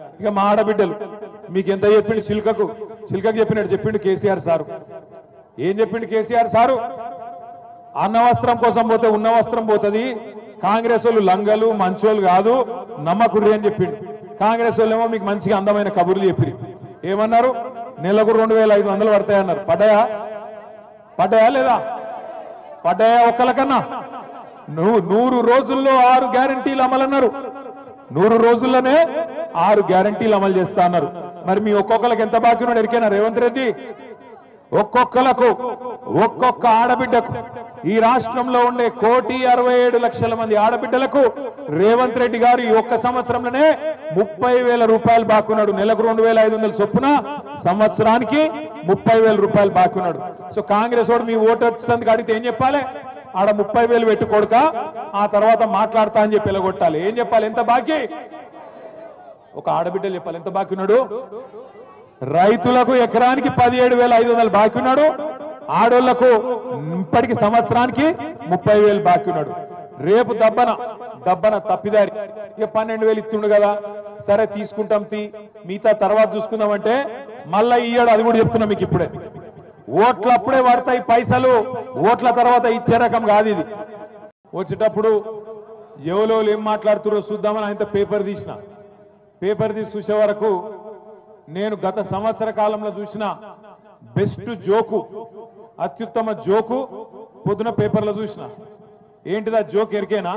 ఇక మా ఆడబిడ్డలు మీకు ఎంత చెప్పిండు చిల్కకు చెప్పినట్టు చెప్పిండు కేసీఆర్ సారు. ఏం చెప్పిండు కేసీఆర్ సారు? అన్న వస్త్రం కోసం పోతే ఉన్న వస్త్రం పోతుంది, కాంగ్రెస్ వాళ్ళు లంగలు మంచోళ్ళు కాదు నమ్మకుర్రి అని చెప్పిండు. కాంగ్రెస్ వాళ్ళు ఏమో మీకు మంచిగా అందమైన కబుర్లు చెప్పిరు. ఏమన్నారు? నెలకు 2500 పడతాయన్నారు. పడ్డాయా లేదా? పడ్డాయా? ఒక్కలకన్నా 100 రోజుల్లో 6 గ్యారంటీలు అమలన్నారు. 100 రోజుల్లోనే 6 గ్యారంటీలు అమలు చేస్తా అన్నారు. మరి మీ ఒక్కొక్కరికి ఎంత బాకీ ఉన్నాడు ఎరికేనా రేవంత్ రెడ్డి? ఒక్కొక్కలకు ఒక్కొక్క ఆడబిడ్డకు ఈ రాష్ట్రంలో ఉండే 1,67,00,000 మంది ఆడబిడ్డలకు రేవంత్ రెడ్డి గారు ఈ ఒక్క సంవత్సరంలోనే 30,000 రూపాయలు బాకీ ఉన్నాడు. నెలకు 2,500 చొప్పున, సంవత్సరానికి 30,000 రూపాయలు బాకీ ఉన్నాడు. సో కాంగ్రెస్ వాడు మీ ఓటు వచ్చినందుకు అడిగితే ఏం చెప్పాలి? ఆడ 30,000 పెట్టుకోడుక, ఆ తర్వాత మాట్లాడతా అని చెప్పి ఎలగొట్టాలి. ఏం చెప్పాలి? ఎంత బాకీ? ఒక ఆడబిడ్డలు చెప్పాలి ఎంత బాకీ ఉన్నాడు. రైతులకు ఎకరానికి 17,500 బాకీ ఉన్నాడు. ఆడోళ్లకు ఇప్పటికి సంవత్సరానికి 30,000 బాకీ ఉన్నాడు. రేపు దబ్బన తప్పిదారి ఇక 12,000 ఇస్తుండు కదా, సరే తీసుకుంటాం మిగతా తర్వాత చూసుకుందామంటే మళ్ళా ఇయ్యాడు. అది కూడా చెప్తున్నా మీకు ఇప్పుడే. ఓట్లు అప్పుడే పడతాయి పైసలు, ఓట్ల తర్వాత ఇచ్చే రకం కాదు ఇది. వచ్చేటప్పుడు ఎవరో ఏం మాట్లాడుతున్నారో చూద్దామని ఆయన పేపర్ తీసి చూసే వరకు నేను గత సంవత్సర కాలంలో చూసిన బెస్ట్ జోకు, అత్యుత్తమ జోకు పొద్దున పేపర్లో చూసిన. ఏంటిదా జోక్ ఎరికేనా?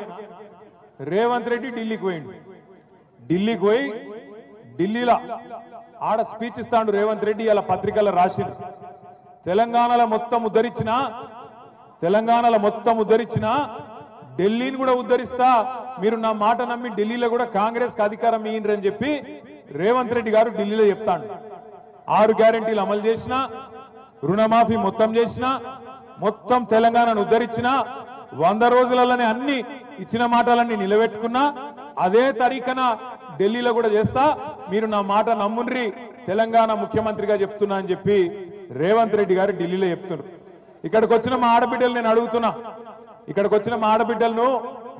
రేవంత్ రెడ్డి ఢిల్లీకి పోయి ఢిల్లీలో ఆడ స్పీచ్ ఇస్తాడు రేవంత్ రెడ్డి. ఇలా పత్రికల్లో రాసిండు, తెలంగాణలో మొత్తం ఉద్ధరించిన ఢిల్లీని కూడా ఉద్ధరిస్తా, మీరు నా మాట నమ్మి ఢిల్లీలో కూడా కాంగ్రెస్ కి అధికారం ఇయ్యండి అని చెప్పి రేవంత్ రెడ్డి గారు ఢిల్లీలో చెప్తాడు. 6 గ్యారెంటీలు అమలు చేసిన, రుణమాఫీ మొత్తం చేసిన, మొత్తం తెలంగాణను ఉద్ధరించిన, 100 రోజులలోనే అన్ని ఇచ్చిన మాటలన్నీ నిలబెట్టుకున్నా, అదే తరీఖన ఢిల్లీలో కూడా చేస్తా, మీరు నా మాట నమ్ముండ్రి, తెలంగాణ ముఖ్యమంత్రిగా చెప్తున్నా అని చెప్పి రేవంత్ రెడ్డి గారు ఢిల్లీలో చెప్తున్నారు. ఇక్కడికి వచ్చిన మా ఆడబిడ్డలు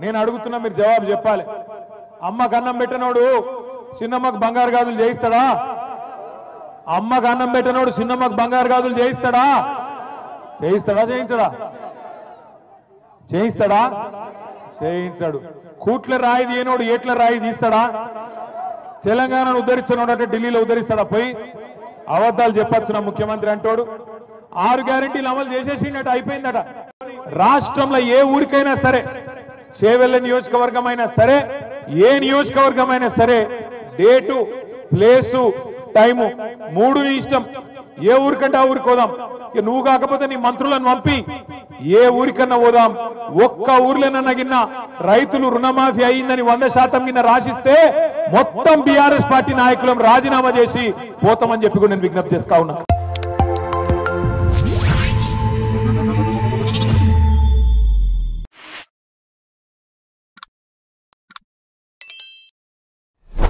నేను అడుగుతున్నా, మీరు జవాబు చెప్పాలి. అమ్మకు అన్నం పెట్టనోడు చిన్నమ్మకు బంగారు గాజులు చేయిస్తాడా? అమ్మకు అన్నం పెట్టనోడు చిన్నమ్మకు బంగారు గాజులు చేయిస్తాడా? చేయించాడు. కూట్ల రాయి తీయనోడు ఏట్ల రాయి తీస్తాడా? తెలంగాణను ఉద్ధరించినోడు అంటే ఢిల్లీలో ఉద్ధరిస్తాడా? పోయి అబద్ధాలు చెప్పొచ్చిన ముఖ్యమంత్రి అంటోడు. 6 గ్యారెంటీలు అమలు చేసేసినట్టు అయిపోయిందట. రాష్ట్రంలో ఏ ఊరికైనా సరే, చేవెళ్ళ నియోజకవర్గం అయినా సరే, ఏ నియోజకవర్గం అయినా సరే, డేటు, ప్లేసు, టైము 3 నీ ఇష్టం. ఏ ఊరికంటే ఆ ఊరికి పోదాం. ఇక నువ్వు కాకపోతే నీ మంత్రులను పంపి ఏ ఊరికన్నా పోదాం. ఒక్క ఊర్లోనన్నా గిన్న రైతులు రుణమాఫీ అయిందని 100% గిన్న రాసిస్తే మొత్తం బీఆర్ఎస్ పార్టీ నాయకులను రాజీనామా చేసి పోతామని చెప్పి కూడా నేను విజ్ఞప్తి చేస్తా ఉన్నా.